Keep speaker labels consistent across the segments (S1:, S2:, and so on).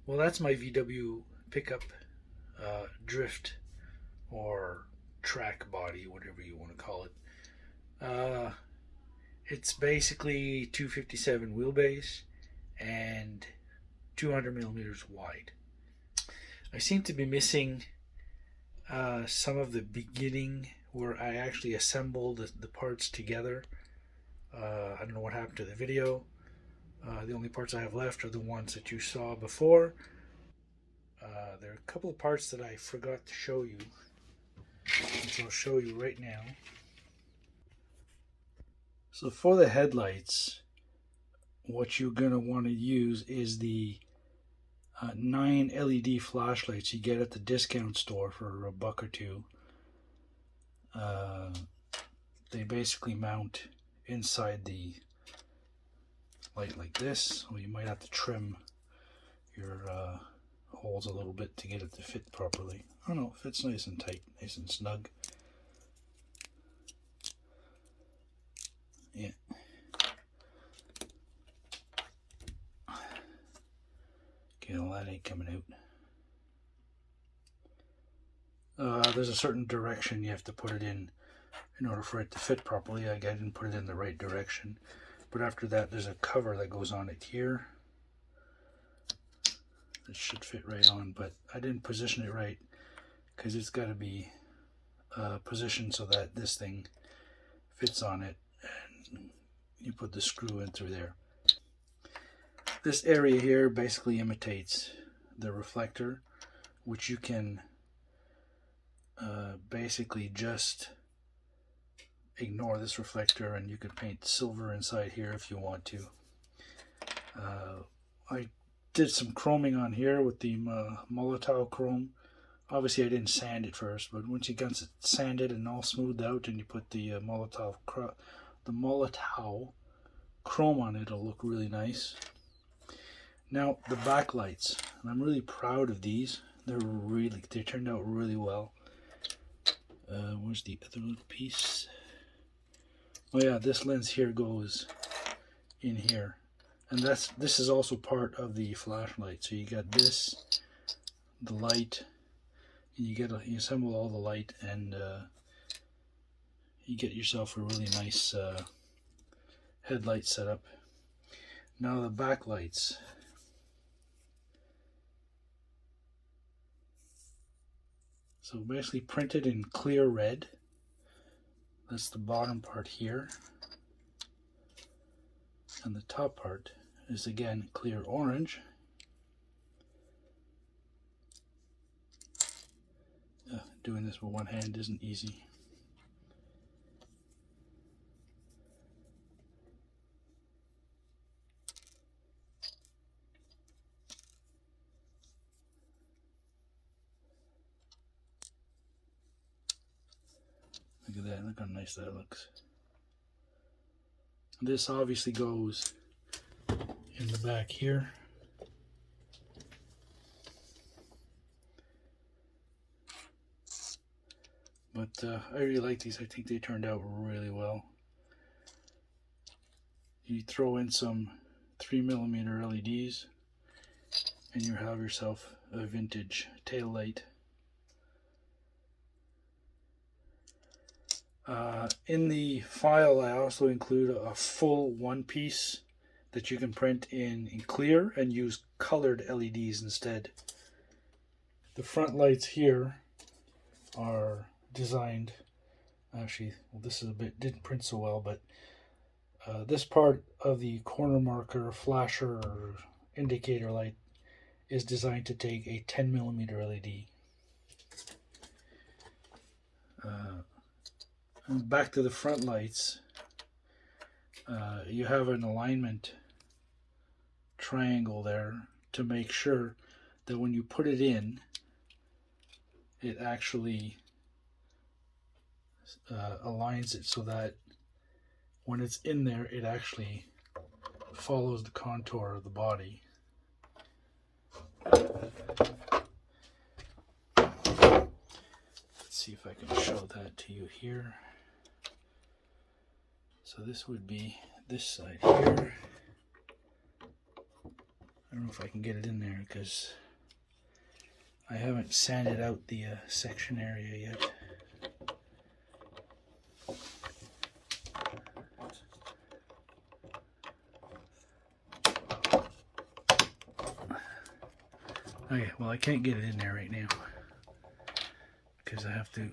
S1: Well, that's my VW pickup drift or track body, whatever you want to call it. Uh, it's basically 257 wheelbase and 200 millimeters wide. I seem to be missing some of the beginning where I actually assembled the parts together. I don't know what happened to the video. The only parts I have left are the ones that you saw before. There are a couple of parts that I forgot to show you, which I'll show you right now. So for the headlights, what you're going to want to use is the 9 LED flashlights you get at the discount store for $1 or $2. They basically mount inside the light like this, or you might have to trim your holes a little bit to get it to fit properly. Oh no, it fits nice and tight, nice and snug. Yeah. Okay, well that ain't coming out. There's a certain direction you have to put it in order for it to fit properly. I didn't put it in the right direction. But after that, there's a cover that goes on it here. It should fit right on, but I didn't position it right because it's got to be positioned so that this thing fits on it, and you put the screw in through there. This area here basically imitates the reflector, which you can basically just ignore this reflector, and you could paint silver inside here if you want to. I did some chroming on here with the Molotov chrome. Obviously I didn't sand it first, but once you got it sanded and all smoothed out and you put the Molotov chrome on it, it'll look really nice. Now the backlights, and I'm really proud of these. They turned out really well. Where's the other little piece? Oh yeah, this lens here goes in here, and this is also part of the flashlight. So you got this, the light, and you assemble all the light, and you get yourself a really nice headlight setup. Now the backlights. So basically printed in clear red. That's the bottom part here. And the top part is again clear orange. Doing this with one hand isn't easy. Look at that, look how nice that looks. This obviously goes in the back here. But I really like these. I think they turned out really well. You throw in some 3mm LEDs and you have yourself a vintage tail light. In the file I also include a full one piece that you can print in clear and use colored LEDs instead. The front lights here are designed, actually, well, this is didn't print so well, but this part of the corner marker flasher or indicator light is designed to take a 10mm LED. Back to the front lights, you have an alignment triangle there to make sure that when you put it in, it actually aligns it so that when it's in there, it actually follows the contour of the body. Let's see if I can show that to you here. So this would be this side here. I don't know if I can get it in there because I haven't sanded out the section area yet. Okay, well I can't get it in there right now because I have to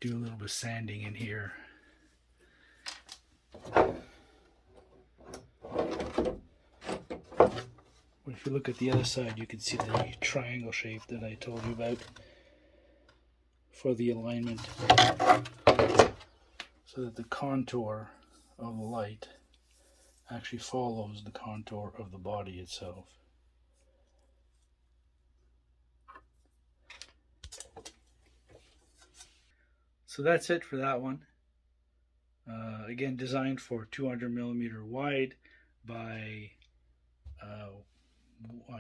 S1: do a little bit of sanding in here. But if you look at the other side, you can see the triangle shape that I told you about for the alignment, so that the contour of the light actually follows the contour of the body itself. So that's it for that one. Again, designed for 200mm wide by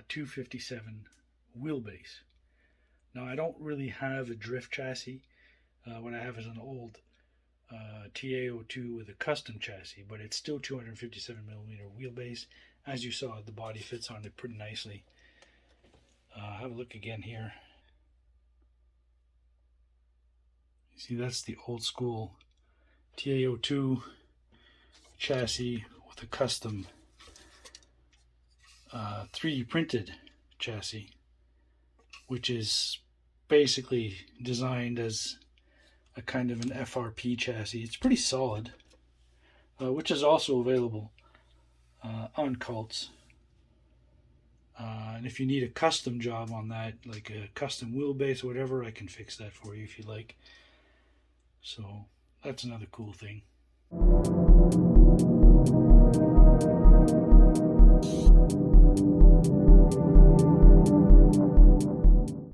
S1: 257 wheelbase. Now I don't really have a drift chassis. What I have is an old TA02 with a custom chassis, but it's still 257 millimeter wheelbase. As you saw, the body fits on it pretty nicely. Have a look again here. You see, that's the old school TA02 chassis with a custom 3D printed chassis, which is basically designed as a kind of an FRP chassis. It's pretty solid, which is also available on Cults. And if you need a custom job on that, like a custom wheelbase or whatever, I can fix that for you if you like. So that's another cool thing.